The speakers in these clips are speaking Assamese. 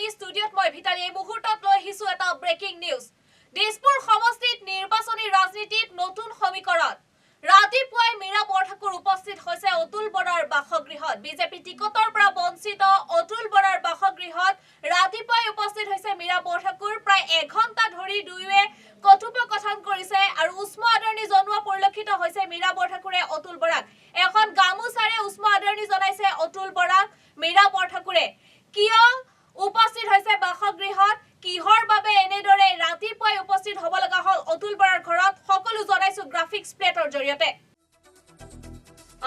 বাহিনী ষ্টুডিঅ'ত মই ভিতালী এই মুহূৰ্তত লৈ আহিছো এটা ব্ৰেকিং নিউজ দিছপুৰ সমষ্টিত নিৰ্বাচনী ৰাজনীতিত নতুন সমীকৰণ ৰাতিপুৱাই মীৰা বৰঠাকুৰ উপস্থিত হৈছে অতুল বৰাৰ বাসগৃহত বিজেপি টিকটৰ পৰা বঞ্চিত অতুল বৰাৰ বাসগৃহত ৰাতিপুৱাই উপস্থিত হৈছে মীৰা বৰঠাকুৰ প্ৰায় 1 ঘণ্টা ধৰি দুয়োৱে কথোপকথন কৰিছে আৰু উষ্ম আদৰণি জনোৱা পৰিলক্ষিত হৈছে মীৰা বৰঠাকুৰে অতুল বৰাক এখন গামুচাৰে উষ্ম আদৰণি জনাইছে অতুল বৰাক মীৰা বৰঠাকুৰে কিয় উপস্থিত হৈছে বাসগৃহত কিহৰ বাবে এনেদৰে ৰাতিপুৱাই উপস্থিত হ'ব লগা হল অতুল বৰাৰ ঘৰত সকলো জনাইছো গ্ৰাফিক্স প্লেটৰ জৰিয়তে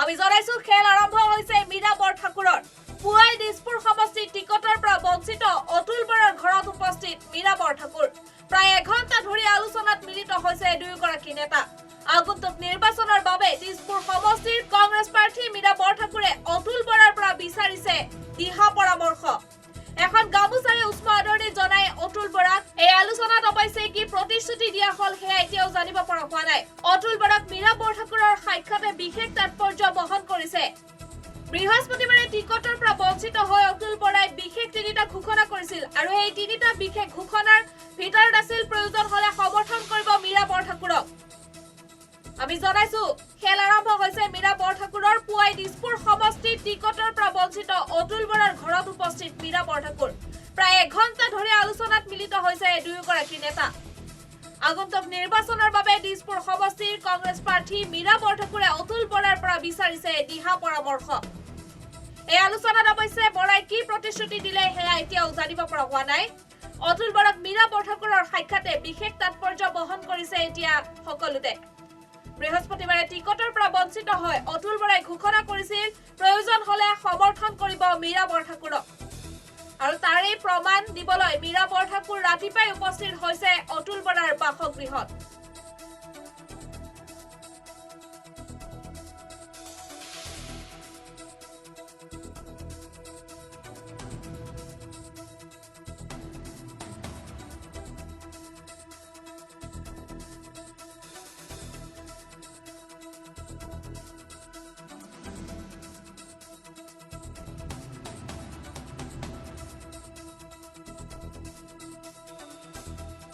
আমি জনাইছো খেল আৰম্ভ হৈছে মীৰা বৰঠাকুৰৰ পুৱাই দিছপুৰ সমষ্টিৰ টিকটৰ পৰা বঞ্চিত অতুল বৰাৰ ঘৰত উপস্থিত মীৰা বৰঠাকুৰ প্ৰায় 1 ঘণ্টা ধৰি আলোচনাত মিলিত হৈছে দুয়োগৰাকী নেতা আগন্তুক নিৰ্বাচনৰ বাবে দিছপুৰ সমষ্টিৰ কংগ্ৰেছ প্ৰাৰ্থী মীৰা বৰঠাকুৰে অতুল বৰাৰ পৰা বিচাৰিছে দিহা পৰামৰ্শ এখন গামুচাৰে উষ্ম আদৰণি জনাই অতুল বৰাক এই আলোচনাত অৱশ্যে কি প্ৰতিশ্ৰুতি দিয়া হল সেয়া এতিয়াও জানিব পৰা হোৱা নাই অতুল বৰাক মীৰা বৰঠাকুৰৰ সাক্ষাতে বিশেষ তাৎপৰ্য বহন কৰিছে বৃহস্পতিবাৰে টিকটৰ পৰা বঞ্চিত হৈ অতুল বৰাই বিশেষ তিনিটা ঘোষণা কৰিছিল আৰু এই তিনিটা বিশেষ ঘোষণাৰ ভিতৰত আছিল প্ৰয়োজন হলে সমৰ্থন কৰিব মীৰা বৰঠাকুৰক আমি জনাইছো খেল আৰম্ভ হৈছে মীৰা বৰঠাকুৰৰ পুৱাই দিছপুৰ সমষ্টিৰ টিকটৰ পৰা বঞ্চিত অতুল বৰাৰ ঘৰত উপস্থিত মীৰা বৰঠাকুৰ প্ৰায় 1 ঘণ্টা ধৰি আলোচনাত মিলিত হৈছে দুয়োগৰাকী নেতা আগন্তুক নিৰ্বাচনৰ বাবে দিছপুৰ সমষ্টিৰ কংগ্ৰেছ প্ৰাৰ্থী মীৰা বৰঠাকুৰে অতুল বৰাৰ পৰা বিচাৰিছে দিহা পৰামৰ্শ এই আলোচনাত অৱশ্যে বৰাই কি প্ৰতিশ্ৰুতি দিলে সেয়া এতিয়াও জানিব পৰা হোৱা নাই অতুল বৰাক মীৰা বৰঠাকুৰৰ সাক্ষাতে বিশেষ তাৎপৰ্য বহন কৰিছে এতিয়া সকলোতে বৃহস্পতিবাৰে টিকটৰ পৰা বঞ্চিত হয় অতুল বৰাই ঘোষণা কৰিছিল প্ৰয়োজন হলে সমৰ্থন কৰিব মীৰা বৰঠাকুৰক আৰু তাৰে প্ৰমাণ দিবলৈ মীৰা বৰঠাকুৰ ৰাতিপুৱাই উপস্থিত হৈছে অতুল বৰাৰ বাসগৃহত